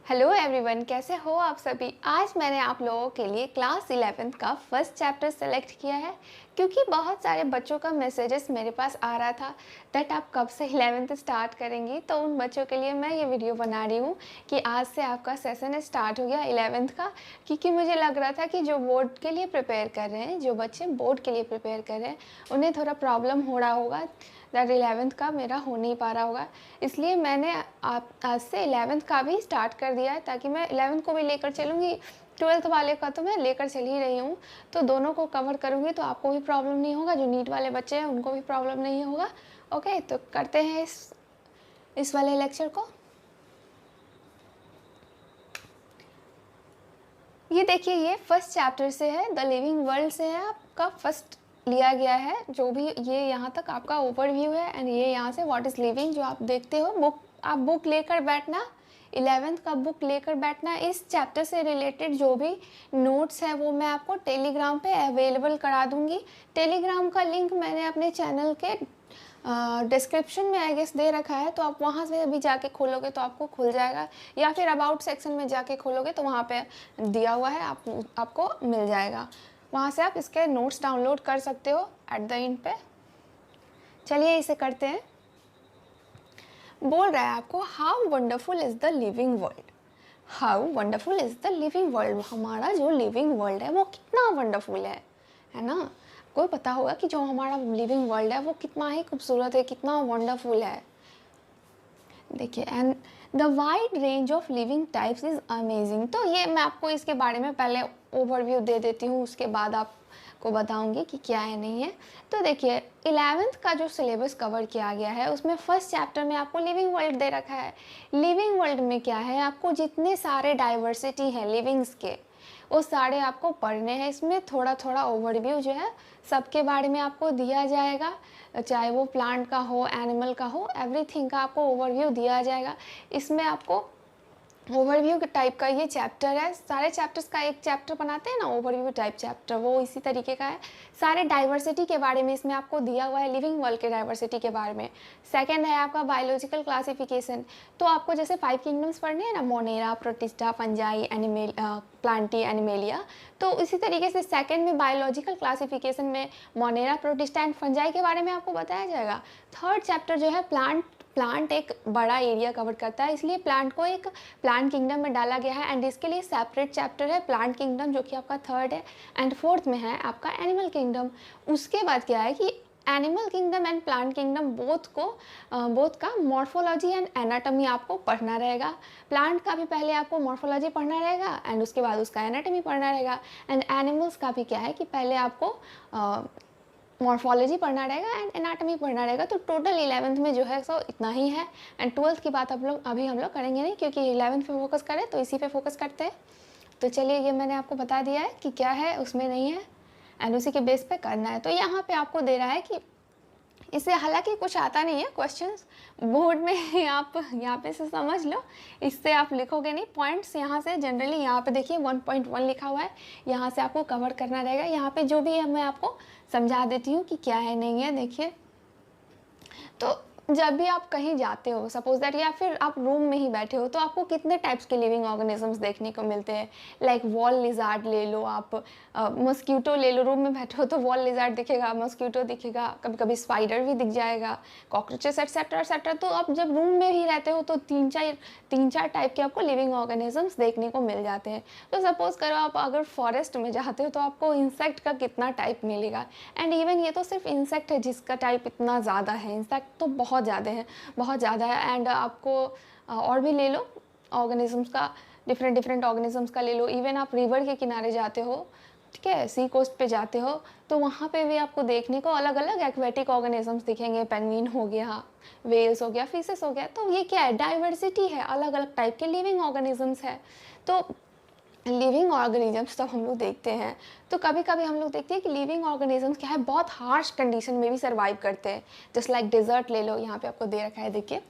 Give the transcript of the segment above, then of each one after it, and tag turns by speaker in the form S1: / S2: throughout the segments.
S1: Hello everyone, कैसे हो आप सभी। आज मैंने आप लोगों के लिए क्लास 11th का फर्स्ट चैप्टर सेलेक्ट किया है क्योंकि बहुत सारे बच्चों का मैसेजेस मेरे पास आ रहा था दैट आप कब से 11th स्टार्ट करेंगी। तो उन बच्चों के लिए मैं ये वीडियो बना रही हूँ कि आज से आपका सेशन स्टार्ट हो गया 11th का। क्योंकि मुझे लग रहा था कि जो बोर्ड के लिए प्रिपेयर कर रहे हैं, जो बच्चे बोर्ड के लिए प्रिपेयर कर रहे हैं, उन्हें थोड़ा प्रॉब्लम हो रहा होगा दैट 11th का मेरा हो नहीं पा रहा होगा। इसलिए मैंने आप आज से 11th का भी स्टार्ट कर दिया है ताकि मैं 11th को भी लेकर चलूँगी। 12th वाले का तो मैं लेकर चल ही रही हूँ, तो दोनों को कवर करूँगी तो आपको भी प्रॉब्लम नहीं होगा, जो नीट वाले बच्चे हैं उनको भी प्रॉब्लम नहीं होगा। ओके, तो करते हैं इस वाले लेक्चर को। ये देखिए, ये फर्स्ट चैप्टर से है, द लिविंग वर्ल्ड से है, आपका फर्स्ट लिया गया है। जो भी ये यहाँ तक आपका ओवरव्यू है एंड ये यहाँ से व्हाट इज़ लिविंग जो आप देखते हो। बुक आप बुक लेकर बैठना, 11th का बुक लेकर बैठना। इस चैप्टर से रिलेटेड जो भी नोट्स है वो मैं आपको टेलीग्राम पे अवेलेबल करा दूँगी। टेलीग्राम का लिंक मैंने अपने चैनल के डिस्क्रिप्शन में आई गेस दे रखा है, तो आप वहाँ से अभी जाके खोलोगे तो आपको खुल जाएगा, या फिर अबाउट सेक्शन में जाके खोलोगे तो वहाँ पे दिया हुआ है, आपको मिल जाएगा। वहाँ से आप इसके नोट्स डाउनलोड कर सकते हो एट द एंड पे। चलिए इसे करते हैं। बोल रहा है आपको, how wonderful is the living world. How wonderful is the living world. हमारा जो लिविंग वर्ल्ड है वो कितना वंडरफुल है ना। कोई पता होगा कि जो हमारा लिविंग वर्ल्ड है वो कितना ही खूबसूरत है, कितना वंडरफुल है। देखिए, and the wide range of living types is amazing. तो ये मैं आपको इसके बारे में पहले ओवरव्यू दे देती हूँ, उसके बाद आपको बताऊंगी कि क्या है नहीं है। तो देखिए, 11th का जो सिलेबस कवर किया गया है उसमें फर्स्ट चैप्टर में आपको लिविंग वर्ल्ड दे रखा है। लिविंग वर्ल्ड में क्या है, आपको जितने सारे डाइवर्सिटी हैं लिविंग्स के वो सारे आपको पढ़ने हैं। इसमें थोड़ा थोड़ा ओवरव्यू जो है सबके बारे में आपको दिया जाएगा, चाहे वो प्लांट का हो, एनिमल का हो, एवरीथिंग का आपको ओवरव्यू दिया जाएगा। इसमें आपको ओवरव्यू के टाइप का ये चैप्टर है। सारे चैप्टर्स का एक चैप्टर बनाते हैं ना ओवरव्यू टाइप चैप्टर, वो इसी तरीके का है। सारे डाइवर्सिटी के बारे में इसमें आपको दिया हुआ है, लिविंग वर्ल्ड के डाइवर्सिटी के बारे में। सेकंड है आपका बायोलॉजिकल क्लासिफिकेशन। तो आपको जैसे 5 किंगडम्स पढ़ने हैं ना, Monera, protista, fungi, animal, Plantae, animalia. तो इसी तरीके से सेकंड में बायोलॉजिकल क्लासिफिकेशन में मोनेरा, प्रोटिस्टा एंड फंजाई के बारे में आपको बताया जाएगा। थर्ड चैप्टर जो है प्लांट एक बड़ा एरिया कवर करता है, इसलिए प्लांट को एक प्लांट किंगडम में डाला गया है एंड इसके लिए सेपरेट चैप्टर है प्लांट किंगडम, जो कि आपका थर्ड है। एंड फोर्थ में है आपका एनिमल किंगडम। उसके बाद क्या है कि animal kingdom and plant kingdom both का मॉर्फोलॉजी एंड एनाटॉमी आपको पढ़ना रहेगा। प्लांट का भी पहले आपको मॉर्फोलॉजी पढ़ना रहेगा एंड उसके बाद उसका एनाटॉमी पढ़ना रहेगा। एंड एनिमल्स का भी क्या है कि पहले आपको मॉर्फोलॉजी पढ़ना रहेगा एंड एनाटॉमी पढ़ना रहेगा। तो टोटल 11th में जो है सो इतना ही है। एंड 12th की बात अभी हम लोग करेंगे नहीं, क्योंकि 11th पे फोकस करें तो इसी पे फोकस करते हैं। तो चलिए, ये मैंने आपको बता दिया है कि क्या है उसमें नहीं है एंड उसी के बेस पे करना है। तो यहाँ पे आपको दे रहा है कि इससे हालांकि कुछ आता नहीं है क्वेश्चंस बोर्ड में, आप यहाँ पे से समझ लो, इससे आप लिखोगे नहीं। पॉइंट्स यहाँ से जनरली यहाँ पे देखिए 1.1 लिखा हुआ है, यहाँ से आपको कवर करना रहेगा। यहाँ पे जो भी है मैं आपको समझा देती हूँ कि क्या है नहीं है। देखिए, तो जब भी आप कहीं जाते हो, सपोज दैट, या फिर आप रूम में ही बैठे हो, तो आपको कितने टाइप्स के लिविंग ऑर्गेनिजम्स देखने को मिलते हैं। लाइक वॉल लिजार्ड ले लो, आप मॉस्किटो ले लो। रूम में बैठे हो तो वॉल लिजार्ड दिखेगा, मॉस्किटो दिखेगा, कभी कभी स्पाइडर भी दिख जाएगा, कॉकरोचेस एक्सेट्रा एक्सेट्रा। तो आप जब रूम में ही रहते हो तो तीन चार टाइप के आपको लिविंग ऑर्गेनिजम्स देखने को मिल जाते हैं। तो सपोज करो आप अगर फॉरेस्ट में जाते हो तो आपको इंसेक्ट का कितना टाइप मिलेगा। एंड इवन ये तो सिर्फ इंसेक्ट है जिसका टाइप इतना ज़्यादा है, इंसेक्ट तो बहुत ज़्यादा है, बहुत ज़्यादा है। एंड आपको और भी ले लो ऑर्गेनिजम्स का, डिफरेंट ऑर्गेनिजम्स का ले लो। इवन आप रिवर के किनारे जाते हो, ठीक है, सी कोस्ट पे जाते हो, तो वहाँ पे भी आपको देखने को अलग अलग एक्वेटिक ऑर्गेनिजम्स दिखेंगे। पेंगुइन हो गया, वेल्स हो गया, फिशेस हो गया। तो ये क्या है, डाइवर्सिटी है, अलग अलग टाइप के लिविंग ऑर्गेनिजम्स है। तो लिविंग ऑर्गेनिजम्स जब हम लोग देखते हैं तो कभी कभी हम लोग देखते हैं कि लिविंग ऑर्गेनिजम्स क्या है, बहुत हार्श कंडीशन में भी सर्वाइव करते हैं। जस्ट लाइक डेजर्ट ले लो, यहाँ पे आपको दे रखा है, देखिए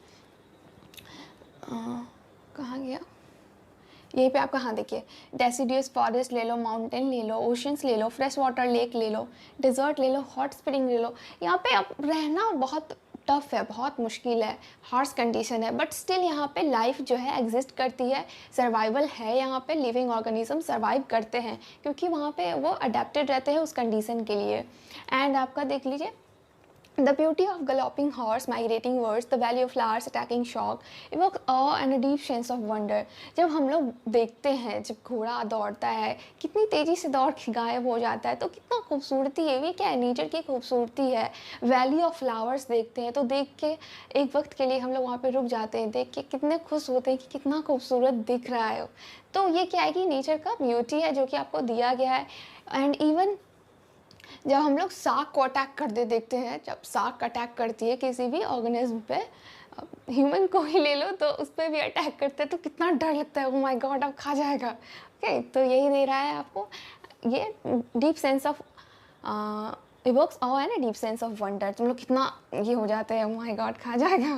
S1: कहाँ गया, यहीं पे आपका, हाँ देखिए, डेसिडियस फॉरेस्ट ले लो, माउंटेन ले लो, ओशंस ले लो, फ्रेश वाटर लेक ले लो, डेजर्ट ले लो, हॉट स्प्रिंग ले लो। यहाँ पे अब रहना बहुत टफ है, बहुत मुश्किल है, हार्श कंडीशन है, बट स्टिल यहाँ पे लाइफ जो है एग्जिस्ट करती है, सर्वाइवल है, यहाँ पे लिविंग ऑर्गेनिज्म सर्वाइव करते हैं क्योंकि वहाँ पे वो अडेप्टेड रहते हैं उस कंडीशन के लिए। एंड आपका देख लीजिए, The beauty of galloping horse, migrating birds, the valley of flowers, attacking shock, evokes awe and a deep sense of wonder। जब हम लोग देखते हैं जब घोड़ा दौड़ता है, कितनी तेज़ी से दौड़ के गायब हो जाता है, तो कितना खूबसूरती है, ये क्या है, नेचर की खूबसूरती है। वैली ऑफ फ्लावर्स देखते हैं तो देख के एक वक्त के लिए हम लोग वहाँ पे रुक जाते हैं, देख के कितने खुश होते हैं कि कितना खूबसूरत दिख रहा है। तो ये क्या है कि नेचर का ब्यूटी है जो कि आपको दिया गया है। एंड इवन जब हम लोग साग को अटैक करते देखते हैं, जब साग अटैक करती है किसी भी ऑर्गेनिज्म पे, ह्यूमन को ही ले लो तो उस पर भी अटैक करते हैं तो कितना डर लगता है, ओ माय गॉड अब खा जाएगा। ओके, तो यही दे रहा है आपको ये deep sense of evokes of and deep sense of wonder. तुम लोग कितना ये हो जाते हैं, ओ माय गॉड खा जाएगा।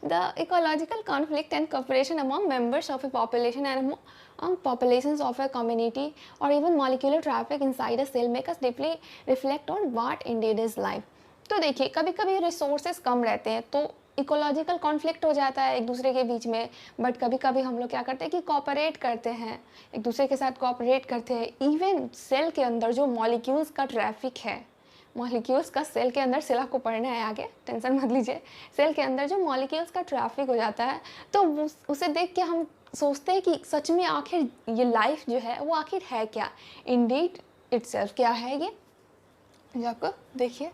S1: The ecological conflict and cooperation among members of A population and among populations of a community or even molecular traffic inside a cell make us deeply reflect on what indeed is life। तो देखिए कभी कभी resources कम रहते हैं तो ecological conflict हो जाता है एक दूसरे के बीच में, बट कभी कभी हम लोग क्या करते हैं कि कॉपरेट करते हैं, एक दूसरे के साथ कॉपरेट करते हैं। इवन सेल के अंदर जो मॉलिक्यूल्स का ट्रैफिक है, मॉलिक्यूल्स का सेल के अंदर, सेल आपको पढ़ना है आगे, टेंशन मत लीजिए, सेल के अंदर जो मॉलिक्यूल्स का ट्रैफिक हो जाता है तो उसे देख के हम सोचते हैं कि सच में आखिर ये लाइफ जो है वो आखिर है क्या, इंडीड इटसेल्फ क्या है ये, जो आपको देखिए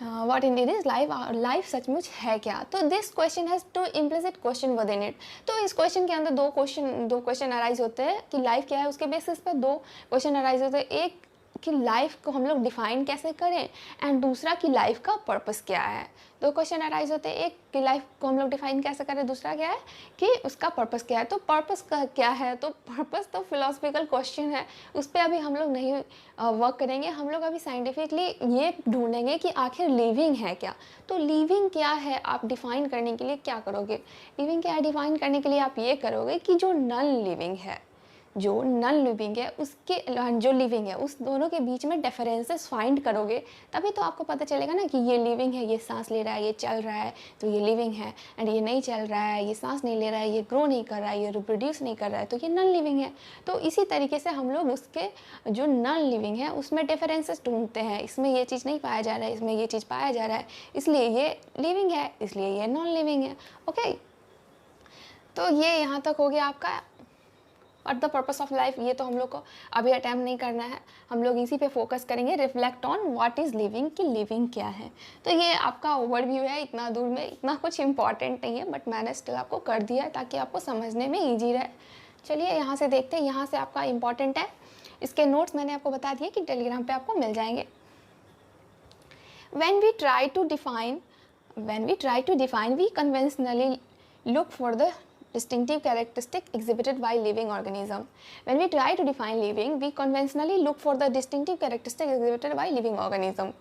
S1: what indeed is life, life सचमुच है क्या। तो this question has two implicit question within it. तो इस क्वेश्चन के अंदर दो क्वेश्चन अराइज होते हैं कि लाइफ क्या है, उसके बेसिस पे दो क्वेश्चन अराइज होते हैं। एक कि लाइफ को हम लोग डिफाइन कैसे करें एंड दूसरा कि लाइफ का पर्पस क्या है। दो क्वेश्चन अराइज होते हैं, एक कि लाइफ को हम लोग डिफाइन कैसे करें, दूसरा क्या है कि उसका पर्पस क्या है। तो पर्पस का क्या है, तो पर्पस तो फिलोसफिकल क्वेश्चन है, उस पर अभी हम लोग नहीं वर्क करेंगे। हम लोग अभी साइंटिफिकली ये ढूंढेंगे कि आखिर लिविंग है क्या। तो लिविंग क्या है आप डिफाइन करने के लिए क्या करोगे, लिविंग क्या है डिफाइन करने के लिए आप ये करोगे कि जो नॉन लिविंग है, जो नॉन लिविंग है उसके जो लिविंग है उस दोनों के बीच में डिफरेंसेस फाइंड करोगे, तभी तो आपको पता चलेगा ना कि ये लिविंग है, ये सांस ले रहा है, ये चल रहा है तो ये लिविंग है, एंड ये नहीं चल रहा है, ये सांस नहीं ले रहा है, ये ग्रो नहीं कर रहा है, ये रिप्रोड्यूस नहीं कर रहा है तो ये नॉन लिविंग है। तो इसी तरीके से हम लोग उसके जो नॉन लिविंग है उसमें डिफरेंसेस ढूंढते हैं, इसमें ये चीज़ नहीं पाया जा रहा है, इसमें ये चीज़ पाया जा रहा है, इसलिए ये लिविंग है, इसलिए ये नॉन लिविंग है। ओके, तो ये यहाँ तक हो गया आपका और द पर्पस ऑफ लाइफ। ये तो हम लोग को अभी अटैम्प्ट नहीं करना है, हम लोग इसी पे फोकस करेंगे, reflect on what is living, कि लिविंग क्या है। तो ये आपका ओवरव्यू है, इतना दूर में इतना कुछ इंपॉर्टेंट नहीं है, बट मैंने स्टिल आपको कर दिया है ताकि आपको समझने में ईजी रहे। चलिए यहाँ से देखते हैं, यहाँ से आपका इंपॉर्टेंट है, इसके नोट्स मैंने आपको बता दिए कि टेलीग्राम पर आपको मिल जाएंगे। When we try to define, we conventionally look for the distinctive characteristic exhibited by living organism. When we try to define living, we conventionally look for the distinctive characteristic exhibited by living organism.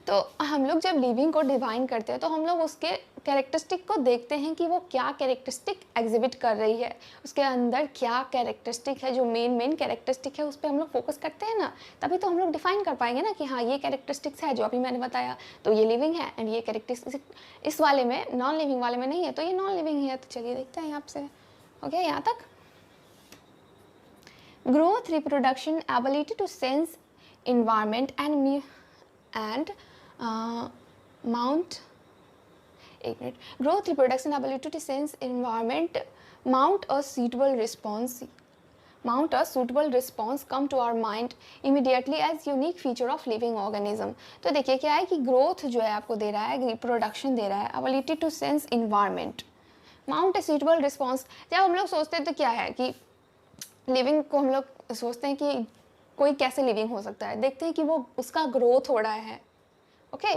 S1: तो हम लोग जब living को define करते हैं तो हम लोग उसके कैरेक्टरिस्टिक को देखते हैं कि वो क्या कैरेक्टरिस्टिक एग्जिबिट कर रही है, उसके अंदर क्या कैरेक्टरिस्टिक है, जो मेन कैरेक्टरिस्टिक है उस पर हम लोग फोकस करते हैं ना, तभी तो हम लोग डिफाइन कर पाएंगे ना कि हाँ ये कैरेक्टरिस्टिक्स है जो अभी मैंने बताया तो ये लिविंग है, एंड ये कैरेक्टरिस्टिक इस वाले में, नॉन लिविंग वाले में नहीं है तो ये नॉन लिविंग है। तो चलिए देखते हैं यहाँ से, ओके यहाँ तक। Growth, reproduction, ability to sense environment and mount, एक minute, growth, reproduction, ability to sense environment, mount a suitable response come to our mind immediately as unique feature of living organism। तो देखिए क्या है कि growth जो है आपको दे रहा है, reproduction दे रहा है, ability to sense environment, mount a suitable response। जब हम लोग सोचते हैं तो क्या है कि living को हम लोग सोचते हैं कि कोई कैसे living हो सकता है, देखते हैं कि वो उसका growth हो रहा है,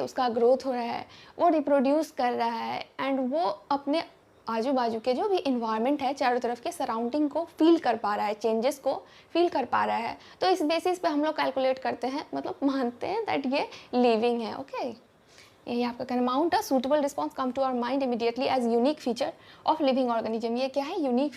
S1: उसका ग्रोथ हो रहा है, वो रिप्रोड्यूस कर रहा है, एंड वो अपने आजू बाजू के जो भी इन्वायरमेंट है, चारों तरफ के सराउंडिंग को फील कर पा रहा है, चेंजेस को फील कर पा रहा है। तो इस बेसिस पे हम लोग कैलकुलेट करते हैं, मतलब मानते हैं दैट ये लिविंग है। ओके, ये आपका कहना mount a suitable response come to our mind immediately as unique feature of living organism. ये क्या है? यूनिक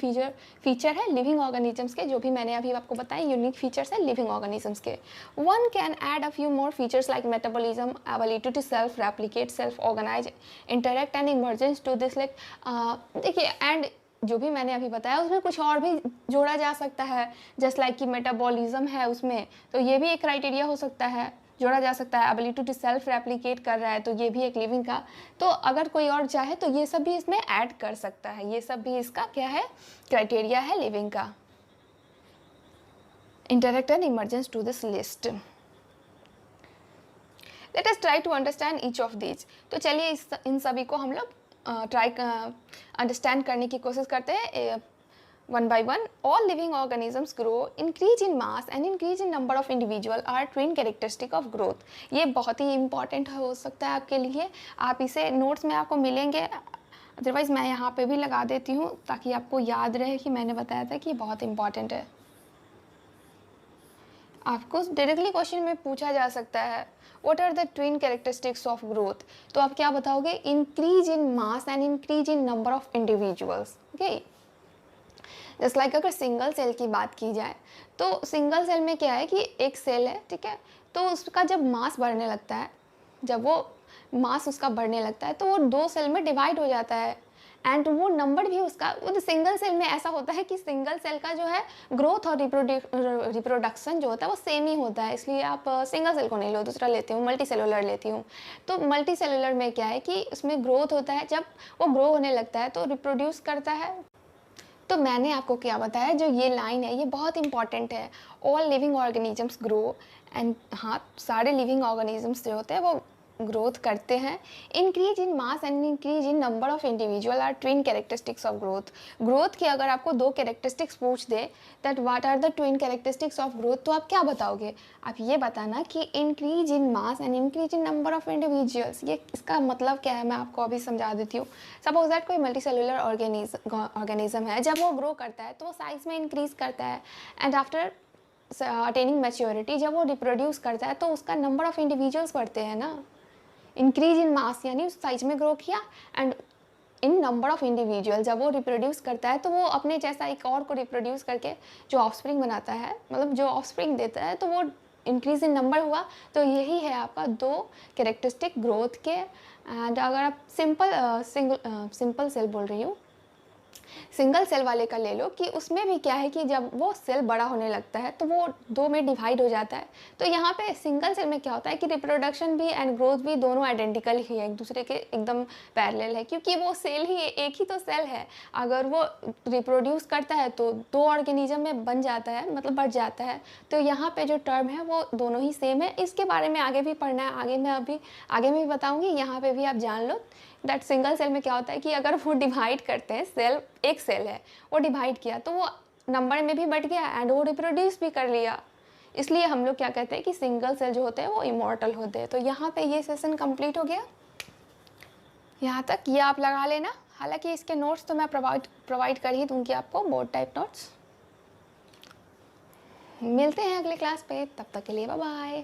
S1: फीचर है लिविंग ऑर्गेनिजम्स के, जो भी मैंने अभी आपको बताया यूनिक फीचर्स है लिविंग ऑर्गेनिजम्स के। One can add a few more features like metabolism, ability to self replicate, self organise, interact and emergence to this like देखिए एंड जो भी मैंने अभी बताया उसमें कुछ और भी जोड़ा जा सकता है, जस्ट लाइक कि मेटाबॉलिज्म है उसमें, तो ये भी एक क्राइटेरिया हो सकता है, जोड़ा जा सकता है। एबिलिटी टू सेल्फ रेप्लिकेट कर रहा है तो ये भी एक लिविंग का, तो अगर कोई और चाहे तो ये सब भी इसमें ऐड कर सकता है, ये सब भी इसका क्या है? क्राइटेरिया है लिविंग का। Interact and emergence to this list. Let us try to understand each of these. तो चलिए इन सभी को हम लोग अंडरस्टैंड करने की कोशिश करते हैं one by one. All living organisms grow, increase in mass and increase in number of individual are twin characteristic of growth. ये बहुत ही important हो सकता है आपके लिए, आप इसे नोट्स में आपको मिलेंगे, अदरवाइज़ मैं यहाँ पे भी लगा देती हूँ ताकि आपको याद रहे कि मैंने बताया था कि ये बहुत इंपॉर्टेंट है। आपको डायरेक्टली क्वेश्चन में पूछा जा सकता है what are the twin characteristics of growth, तो आप क्या बताओगे? Increase in mass and increase in number of individuals. Okay, just like अगर सिंगल सेल की बात की जाए तो सिंगल सेल में क्या है कि एक सेल है, ठीक है, तो उसका जब मास बढ़ने लगता है, जब वो मास उसका बढ़ने लगता है तो वो 2 सेल में डिवाइड हो जाता है, एंड वो नंबर भी उसका, वो सिंगल सेल में ऐसा होता है कि सिंगल सेल का जो है ग्रोथ और रिप्रोडक्शन जो होता है वो सेम ही होता है, इसलिए आप सिंगल सेल को नहीं लो, दूसरा लेती हूँ, मल्टी सेलुलर लेती हूँ। तो मल्टी सेलुलर में क्या है कि उसमें ग्रोथ होता है, जब वो ग्रो होने लगता है तो रिप्रोड्यूस करता है। तो मैंने आपको क्या बताया, जो ये लाइन है ये बहुत इंपॉर्टेंट है। All living organisms grow and, हाँ सारे लिविंग ऑर्गेनिजम्स जो होते हैं वो ग्रोथ करते हैं। Increase in mass and increase in number of individual are twin characteristics of growth. Growth की अगर आपको 2 कैरेक्टरिस्टिक्स पूछ दे that what are the twin characteristics of growth, तो आप क्या बताओगे? आप ये बताना कि increase in mass and increase in number of individuals. ये इसका मतलब क्या है मैं आपको अभी समझा देती हूँ। सपोज दैट कोई मल्टी सेलुलर ऑर्गेनिज्म है, जब वो ग्रो करता है तो वो साइज में इंक्रीज करता है, एंड आफ्टर अटेनिंग मैच्योरिटी जब वो रिप्रोड्यूस करता है तो उसका नंबर ऑफ इंडिविजुअल्स बढ़ते हैं ना। इंक्रीज इन मास यानी उस साइज में ग्रो किया, and in number of individual जब वो रिप्रोड्यूस करता है तो वो अपने जैसा एक और को रिप्रोड्यूस करके जो ऑफस्प्रिंग बनाता है, मतलब जो ऑफस्प्रिंग देता है, तो वो इंक्रीज इन नंबर हुआ। तो यही है आपका 2 कैरेक्टरिस्टिक ग्रोथ के। एंड अगर आप सिंपल सेल बोल रही हूँ, सिंगल सेल वाले का ले लो कि उसमें भी क्या है कि जब वो सेल बड़ा होने लगता है तो वो 2 में डिवाइड हो जाता है। तो यहाँ पे सिंगल सेल में क्या होता है कि रिप्रोडक्शन भी एंड ग्रोथ भी दोनों आइडेंटिकल ही है, एक दूसरे के एकदम पैरेलल है, क्योंकि वो सेल ही एक ही तो सेल है। अगर वो रिप्रोड्यूस करता है तो 2 ऑर्गेनिज्म में बन जाता है, मतलब बढ़ जाता है। तो यहाँ पे जो टर्म है वो दोनों ही सेम है। इसके बारे में आगे भी पढ़ना है, आगे मैं भी बताऊँगी, यहाँ पर भी आप जान लो दैट सिंगल सेल में क्या होता है कि अगर वो डिवाइड करते हैं, सेल एक सेल है वो डिवाइड किया तो वो नंबर में भी बढ़ गया एंड वो रिप्रोड्यूस भी कर लिया, इसलिए हम लोग क्या कहते हैं कि सिंगल सेल जो होते हैं वो इमॉर्टल होते हैं। तो यहाँ पे ये सेशन कंप्लीट हो गया, यहाँ तक ये आप लगा लेना। हालांकि इसके नोट्स तो मैं प्रोवाइड कर ही दूँगी आपको, बोर्ड टाइप नोट्स। मिलते हैं अगले क्लास पे, तब तक के लिए बाय बाय।